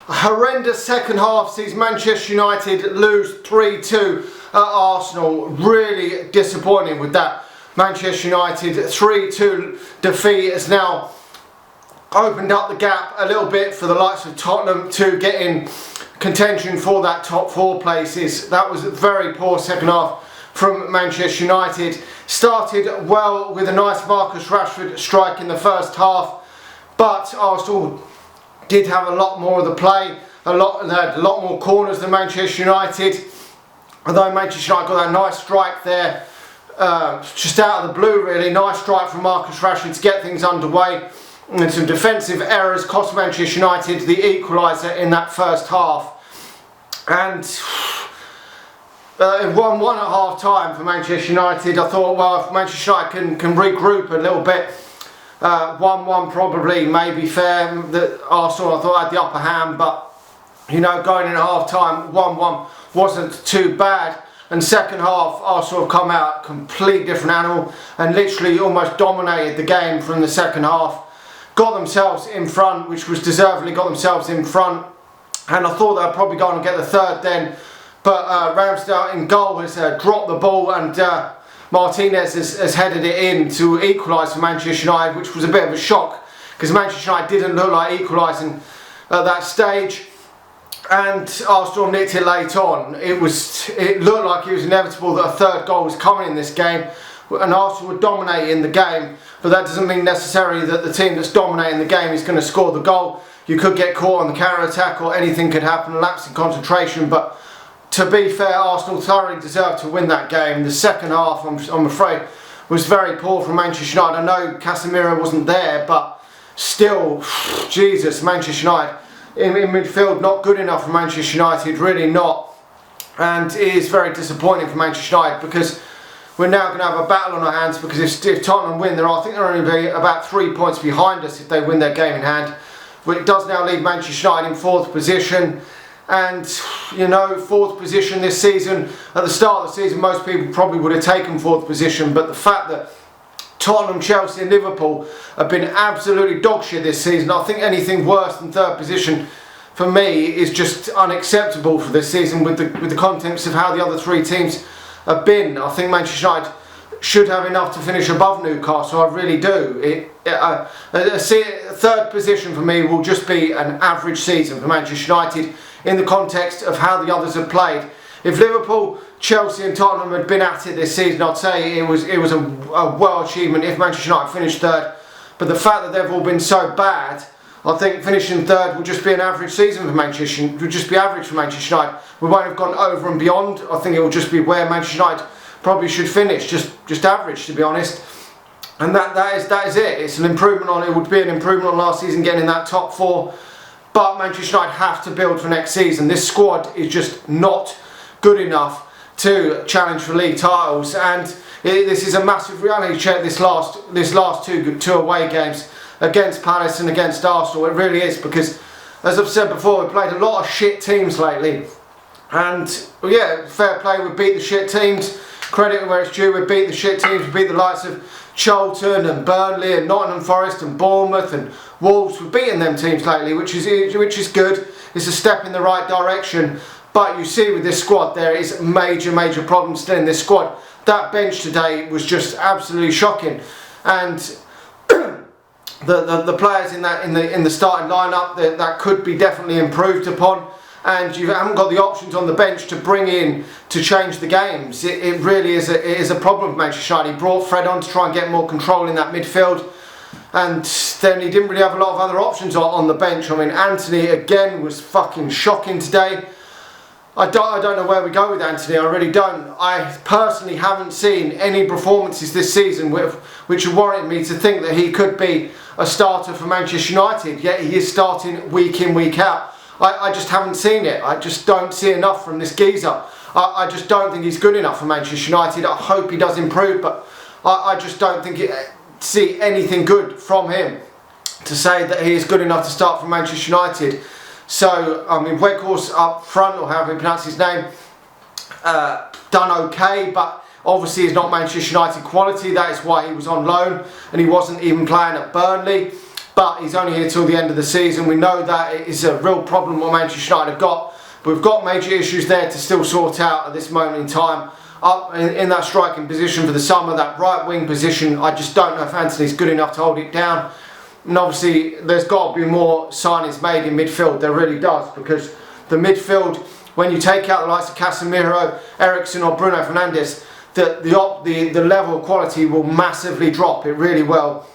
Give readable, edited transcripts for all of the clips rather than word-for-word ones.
A horrendous second half sees Manchester United lose 3-2 at Arsenal. Really disappointing with that. Manchester United 3-2 defeat has now opened up the gap a little bit for the likes of Tottenham to get in contention for that top 4 places. That was a very poor second half from Manchester United. Started well with a nice Marcus Rashford strike in the first half, but Arsenal did have a lot more of the play. They had a lot more corners than Manchester United. Although Manchester United got that nice strike there, just out of the blue really. Nice strike from Marcus Rashford to get things underway. And some defensive errors cost Manchester United the equaliser in that first half. And it won 1 at half time for Manchester United. I thought, well, if Manchester United can regroup a little bit, 1-1 probably may be fair. That Arsenal, I thought, had the upper hand, but you know, going in at half time, 1-1 wasn't too bad. And second half, Arsenal have come out a complete different animal and literally almost dominated the game from the second half. Got themselves in front, which was deservedly got themselves in front, and I thought they'd probably go on and get the third then, but Ramsdale in goal has dropped the ball, and Martinez has headed it in to equalise for Manchester United, which was a bit of a shock because Manchester United didn't look like equalising at that stage, and Arsenal nicked it late on. It looked like it was inevitable that a third goal was coming in this game, and Arsenal were dominating the game, but that doesn't mean necessarily that the team that's dominating the game is going to score the goal. You could get caught on the counter-attack, or anything could happen, a lapse in concentration, but to be fair, Arsenal thoroughly deserved to win that game. The second half, I'm afraid, was very poor from Manchester United. I know Casemiro wasn't there, but still, Jesus, Manchester United in midfield, not good enough for Manchester United, really not. And it is very disappointing for Manchester United because we're now going to have a battle on our hands, because if Tottenham win, I think they're only about 3 points behind us if they win their game in hand. But it does now leave Manchester United in 4th position. And, you know, 4th position this season, at the start of the season, most people probably would have taken 4th position. But the fact that Tottenham, Chelsea and Liverpool have been absolutely dog shit this season, I think anything worse than 3rd position for me is just unacceptable for this season with the context of how the other 3 teams have been. I think Manchester United should have enough to finish above Newcastle, I really do. A 3rd position for me will just be an average season for Manchester United in the context of how the others have played. If Liverpool, Chelsea and Tottenham had been at it this season, I'd say it was a well achievement if Manchester United finished 3rd. But the fact that they've all been so bad, I think finishing 3rd will just be an average season for Manchester United. It will just be average for Manchester United. We won't have gone over and beyond. I think it will just be where Manchester United probably should finish, just average, to be honest. And that is it. It's an improvement on. It would be an improvement on last season, getting in that top 4. But Manchester United have to build for next season. This squad is just not good enough to challenge for league titles, and this is a massive reality check. This last two away games against Palace and against Arsenal, it really is, because as I've said before, we've played a lot of shit teams lately, and yeah, fair play, we beat the shit teams. Credit where it's due, we beat the shit teams. We beat the likes of Charlton and Burnley and Nottingham Forest and Bournemouth and Wolves. We've beaten them teams lately, which is good. It's a step in the right direction. But you see with this squad, there is major problems still in this squad. That bench today was just absolutely shocking, and the players in the starting lineup that could be definitely improved upon. And you haven't got the options on the bench to bring in to change the games. It really is a problem for Manchester United. He brought Fred on to try and get more control in that midfield, and then he didn't really have a lot of other options on the bench. I mean, Anthony again was fucking shocking today. I don't know where we go with Anthony, I really don't. I personally haven't seen any performances this season which have warranted me to think that he could be a starter for Manchester United, yet he is starting week in, week out. I just haven't seen it. I just don't see enough from this geezer. I just don't think he's good enough for Manchester United. I hope he does improve, but I just don't see anything good from him to say that he is good enough to start for Manchester United. So, I mean, Weghorst up front, or however you pronounce his name, done okay, but obviously he's not Manchester United quality. That is why he was on loan, and he wasn't even playing at Burnley. but he's only here till the end of the season. We know that it is a real problem what Manchester United have got. We've got major issues there to still sort out at this moment in time. Up in that striking position for the summer, that right wing position, I just don't know if Anthony's good enough to hold it down. And obviously there's got to be more signings made in midfield, there really does, because the midfield, when you take out the likes of Casemiro, Eriksen or Bruno Fernandes, the level of quality will massively drop, it really will.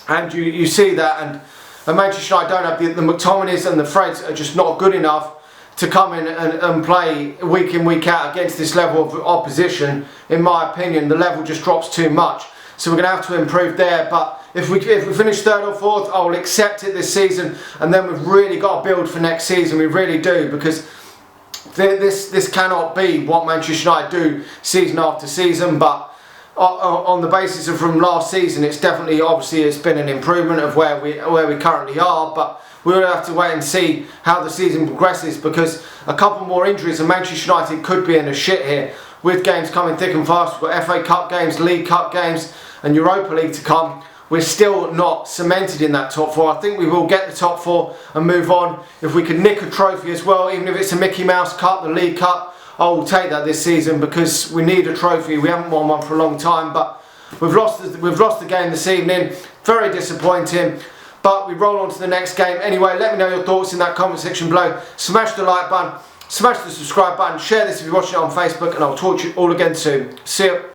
And you see that, and Manchester United don't have the McTominays and the Freds are just not good enough to come in and play week in, week out against this level of opposition. In my opinion, the level just drops too much. So we're going to have to improve there. But if we finish third or fourth, I will accept it this season. And then we've really got to build for next season. We really do, because this cannot be what Manchester United do season after season. But on the basis of from last season, it's definitely, obviously, it's been an improvement of where we currently are. But we'll have to wait and see how the season progresses, because a couple more injuries and Manchester United could be in a shit here, with games coming thick and fast. We've got FA Cup games, League Cup games and Europa League to come. We're still not cemented in that top four. I think we will get the top four and move on. If we can nick a trophy as well, even if it's a Mickey Mouse Cup, the League Cup, I will take that this season, because we need a trophy. We haven't won one for a long time, but we've lost the game this evening. Very disappointing. But we roll on to the next game. Anyway, let me know your thoughts in that comment section below. Smash the like button, smash the subscribe button, share this if you're watching it on Facebook, and I'll talk to you all again soon. See you.